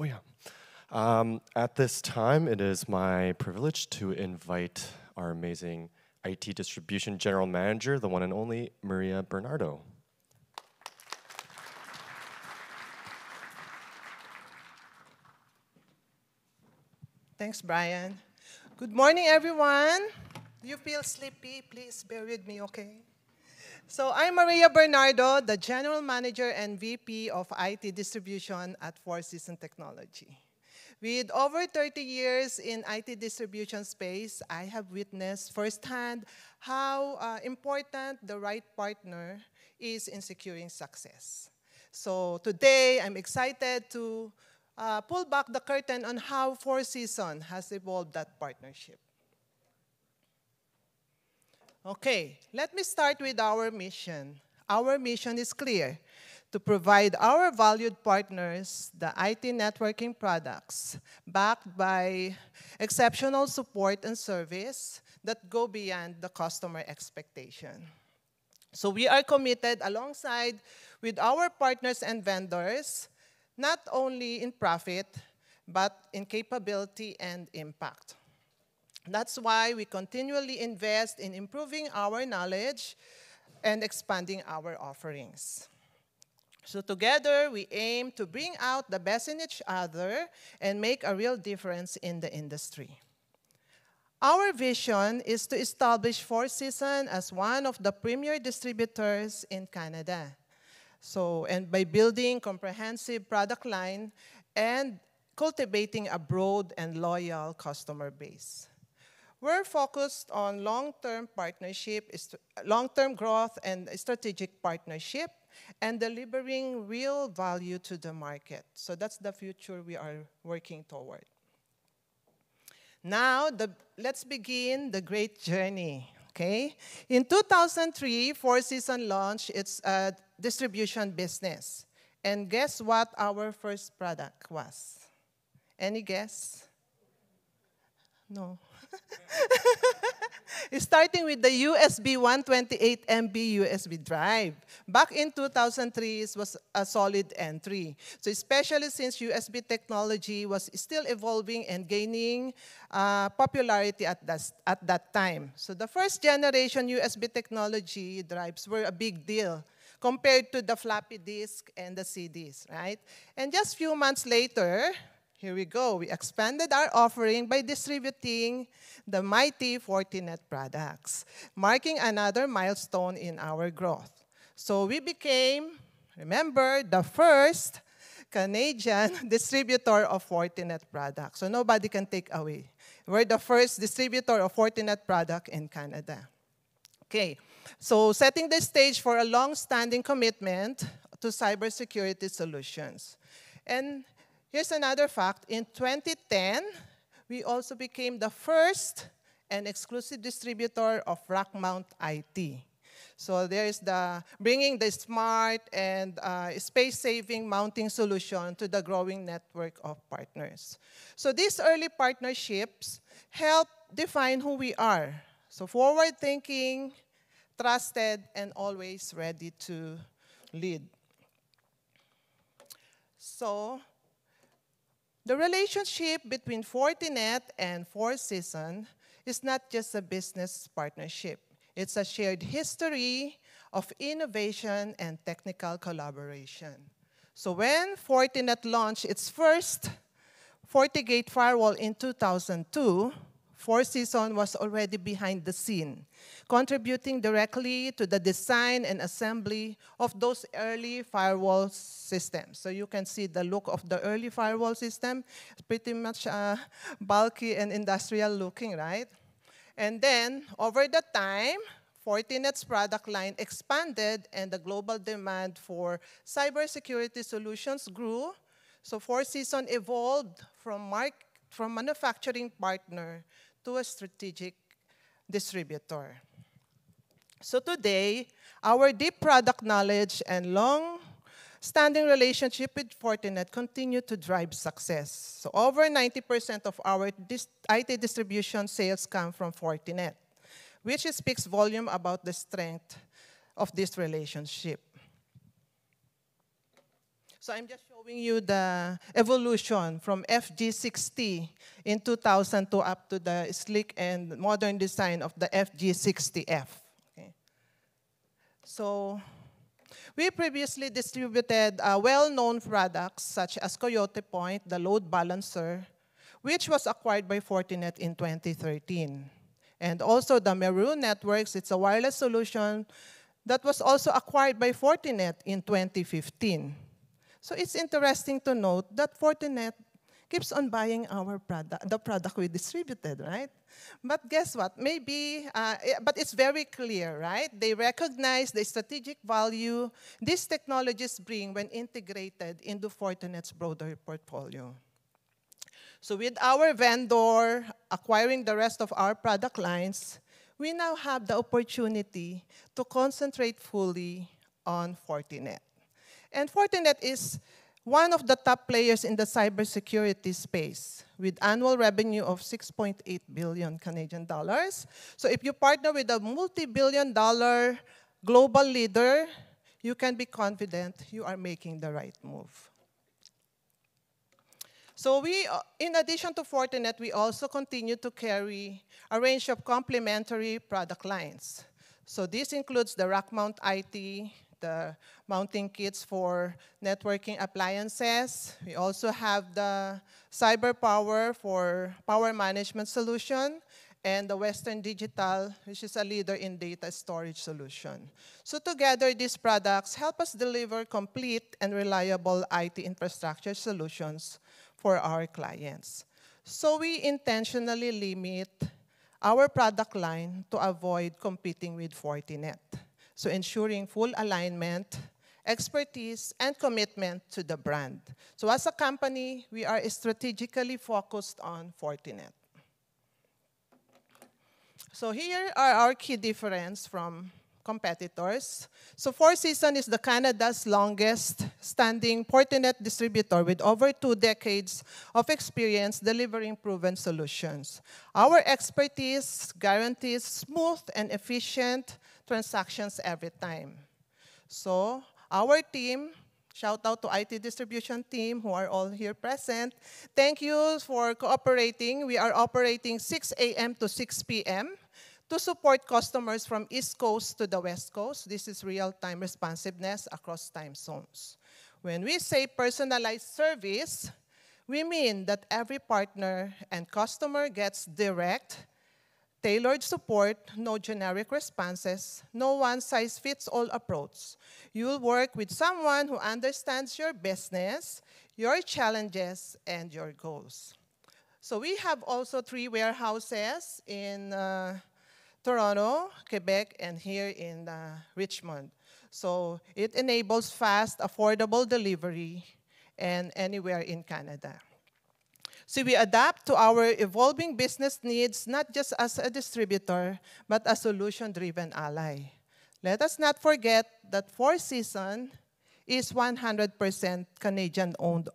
Oh, yeah. At this time, it is my privilege to invite our amazing IT Distribution General Manager, the one and only Maria Bernardo. Thanks, Brian. Good morning, everyone. Do you feel sleepy? Please bear with me, okay? So I'm Maria Bernardo, the General Manager and VP of IT Distribution at Four Seasons Technology. With over 30 years in IT distribution space, I have witnessed firsthand how important the right partner is in securing success. So today, I'm excited to pull back the curtain on how Four Seasons has evolved that partnership. Okay, let me start with our mission. Our mission is clear: to provide our valued partners the IT networking products backed by exceptional support and service that go beyond the customer expectation. So we are committed alongside with our partners and vendors, not only in profit, but in capability and impact. That's why we continually invest in improving our knowledge and expanding our offerings. So together, we aim to bring out the best in each other and make a real difference in the industry. Our vision is to establish Four Seasons as one of the premier distributors in Canada. And by building comprehensive product line and cultivating a broad and loyal customer base. We're focused on long-term partnership, long-term growth and strategic partnership, and delivering real value to the market. So that's the future we are working toward. Now, let's begin the great journey, okay? In 2003, Four Seasons launched its distribution business. And guess what our first product was? Any guess? No. Starting with the USB 128 MB USB drive. Back in 2003, it was a solid entry. So especially since USB technology was still evolving and gaining popularity at that time. So the first generation USB technology drives were a big deal compared to the floppy disk and the CDs, right? And just a few months later, here we go. We expanded our offering by distributing the mighty Fortinet products, marking another milestone in our growth. So we became, remember, the first Canadian distributor of Fortinet products. So nobody can take away. We're the first distributor of Fortinet product in Canada. Okay, so setting the stage for a long-standing commitment to cybersecurity solutions. And here's another fact. In 2010, we also became the first and exclusive distributor of rack mount IT. So there's bringing the smart and space-saving mounting solution to the growing network of partners. So these early partnerships help define who we are. So forward-thinking, trusted, and always ready to lead. So the relationship between Fortinet and Four Seasons is not just a business partnership. It's a shared history of innovation and technical collaboration. So when Fortinet launched its first FortiGate firewall in 2002, Four Seasons was already behind the scene, contributing directly to the design and assembly of those early firewall systems. So you can see the look of the early firewall system. It's pretty much bulky and industrial looking, right? And then, over the time, Fortinet's product line expanded and the global demand for cybersecurity solutions grew. So Four Seasons evolved from manufacturing partner to a strategic distributor. So today, our deep product knowledge and long-standing relationship with Fortinet continue to drive success. So over 90% of our IT distribution sales come from Fortinet, which speaks volume about the strength of this relationship. So I'm just showing you the evolution from FG60 in 2002 up to the sleek and modern design of the FG60F. Okay. So we previously distributed well-known products such as Coyote Point, the load balancer, which was acquired by Fortinet in 2013. And also the Meru Networks, it's a wireless solution that was also acquired by Fortinet in 2015. So it's interesting to note that Fortinet keeps on buying our product, the product we distributed, right? But guess what? Maybe, but it's very clear, right? They recognize the strategic value these technologies bring when integrated into Fortinet's broader portfolio. So with our vendor acquiring the rest of our product lines, we now have the opportunity to concentrate fully on Fortinet. And Fortinet is one of the top players in the cybersecurity space with annual revenue of 6.8 billion Canadian dollars. So if you partner with a multi-billion-dollar global leader, you can be confident you are making the right move. So we, in addition to Fortinet, we also continue to carry a range of complementary product lines. So this includes the rack mount IT, the mounting kits for networking appliances. We also have the CyberPower for power management solution, and the Western Digital, which is a leader in data storage solution. So together, these products help us deliver complete and reliable IT infrastructure solutions for our clients. So we intentionally limit our product line to avoid competing with Fortinet. So ensuring full alignment, expertise, and commitment to the brand. So as a company, we are strategically focused on Fortinet. So here are our key difference from competitors. So Four Seasons is the Canada's longest standing Fortinet distributor with over 2 decades of experience delivering proven solutions. Our expertise guarantees smooth and efficient transactions every time. So our team, shout out to IT distribution team who are all here present. Thank you for cooperating. We are operating 6 a.m. to 6 p.m. to support customers from East Coast to the West Coast. This is real-time responsiveness across time zones. When we say personalized service, we mean that every partner and customer gets direct, tailored support, no generic responses, no one-size-fits-all approach. You'll work with someone who understands your business, your challenges, and your goals. So we have also 3 warehouses in Toronto, Quebec, and here in Richmond. So it enables fast, affordable delivery and anywhere in Canada. So we adapt to our evolving business needs, not just as a distributor, but a solution-driven ally. Let us not forget that Four Seasons is 100% Canadian-owned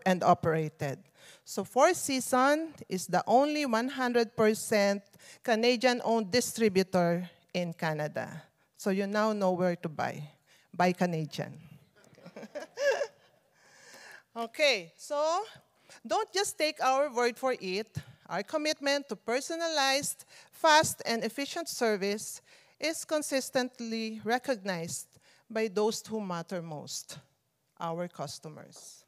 and operated. So Four Seasons is the only 100% Canadian-owned distributor in Canada. So you now know where to buy. Buy Canadian. Okay, so don't just take our word for it. Our commitment to personalized, fast, and efficient service is consistently recognized by those who matter most, our customers.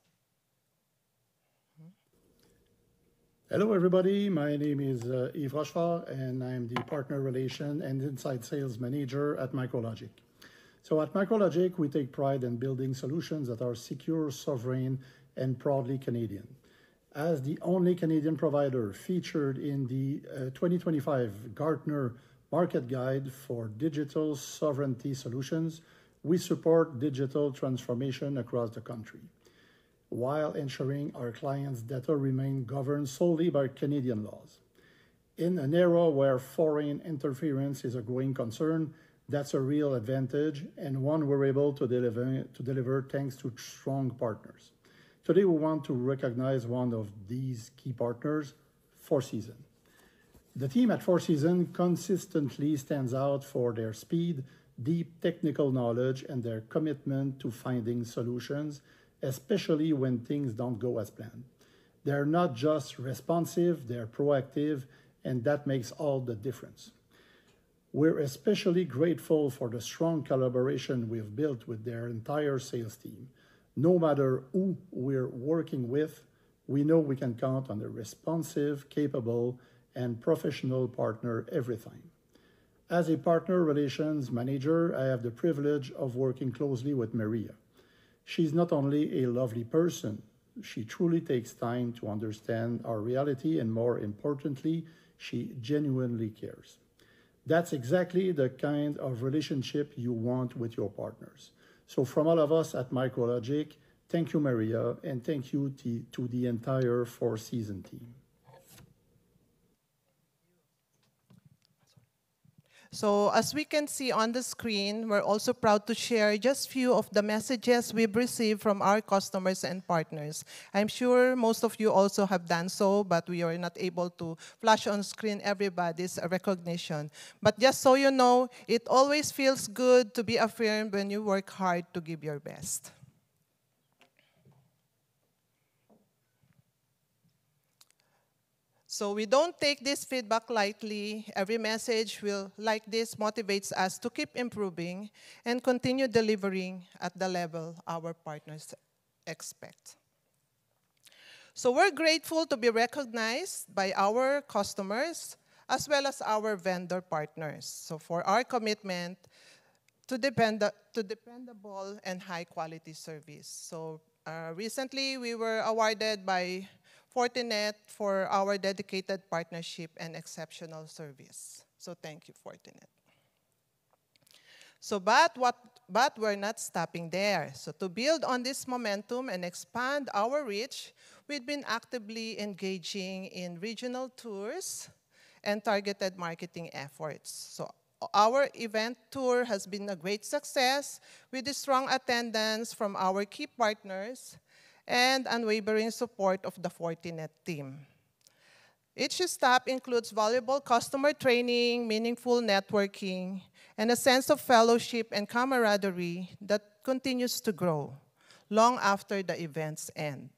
Hello, everybody. My name is Yves Rochefort, and I'm the Partner Relation and Inside Sales Manager at Micrologic. So at Micrologic, we take pride in building solutions that are secure, sovereign, and proudly Canadian. As the only Canadian provider featured in the 2025 Gartner Market Guide for Digital Sovereignty Solutions, we support digital transformation across the country, while ensuring our clients' data remain governed solely by Canadian laws. In an era where foreign interference is a growing concern, that's a real advantage and one we're able to deliver thanks to strong partners. Today, we want to recognize one of these key partners, Four Seasons. The team at Four Seasons consistently stands out for their speed, deep technical knowledge, and their commitment to finding solutions especially when things don't go as planned. They're not just responsive, they're proactive, and that makes all the difference. We're especially grateful for the strong collaboration we've built with their entire sales team. No matter who we're working with, we know we can count on a responsive, capable, and professional partner every time. As a partner relations manager, I have the privilege of working closely with Maria. She's not only a lovely person, she truly takes time to understand our reality, and more importantly, she genuinely cares. That's exactly the kind of relationship you want with your partners. So from all of us at MicroLogic, thank you, Maria, and thank you to the entire Four Seasons team. So as we can see on the screen, we're also proud to share just few of the messages we've received from our customers and partners. I'm sure most of you also have done so, but we are not able to flash on screen everybody's recognition. But just so you know, it always feels good to be affirmed when you work hard to give your best. So we don't take this feedback lightly. Every message like this motivates us to keep improving and continue delivering at the level our partners expect. So we're grateful to be recognized by our customers as well as our vendor partners. So for our commitment to dependable and high quality service. So recently we were awarded by Fortinet for our dedicated partnership and exceptional service. So thank you, Fortinet. So, but we're not stopping there. So to build on this momentum and expand our reach, we've been actively engaging in regional tours and targeted marketing efforts. So our event tour has been a great success with the strong attendance from our key partners and unwavering support of the Fortinet team. Each stop includes valuable customer training, meaningful networking, and a sense of fellowship and camaraderie that continues to grow long after the events end.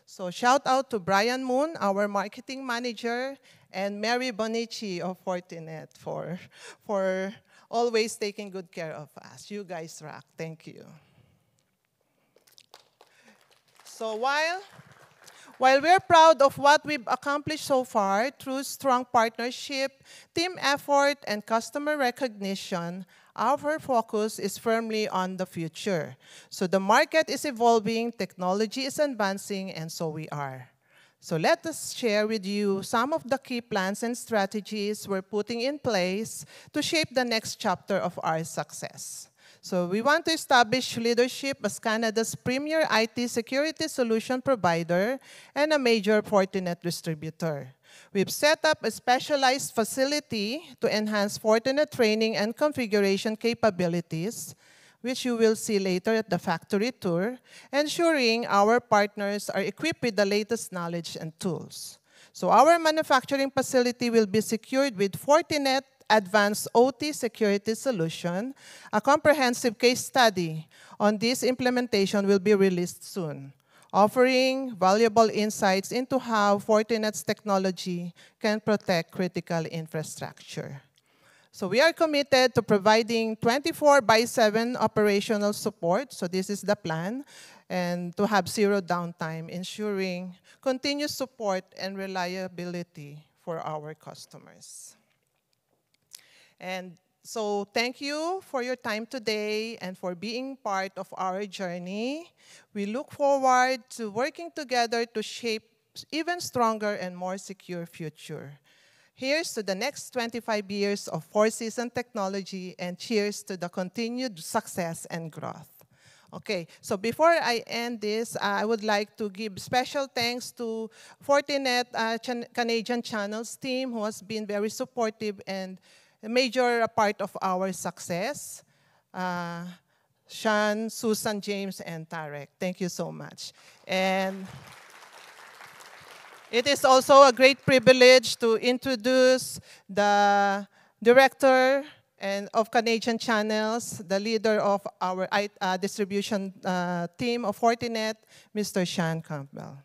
So shout out to Brian Moon, our marketing manager, and Mary Bonici of Fortinet for always taking good care of us. You guys rock. Thank you. So while we're proud of what we've accomplished so far through strong partnership, team effort, and customer recognition, our focus is firmly on the future. So the market is evolving, technology is advancing, and so we are. So let us share with you some of the key plans and strategies we're putting in place to shape the next chapter of our success. So we want to establish leadership as Canada's premier IT security solution provider and a major Fortinet distributor. We've set up a specialized facility to enhance Fortinet training and configuration capabilities, which you will see later at the factory tour, ensuring our partners are equipped with the latest knowledge and tools. So our manufacturing facility will be secured with Fortinet Advanced OT Security Solution. A comprehensive case study on this implementation will be released soon, offering valuable insights into how Fortinet's technology can protect critical infrastructure. So we are committed to providing 24/7 operational support, so this is the plan, and to have zero downtime, ensuring continuous support and reliability for our customers. And so thank you for your time today and for being part of our journey. We look forward to working together to shape even stronger and more secure future. Here's to the next 25 years of Four Seasons technology, and cheers to the continued success and growth. Okay, so before I end this, I would like to give special thanks to Fortinet Canadian Channels team, who has been very supportive and a major part of our success. Sean, Susan, James, and Tarek. Thank you so much. And it is also a great privilege to introduce the director And of Canadian channels, the leader of our distribution team of Fortinet, Mr. Sean Campbell.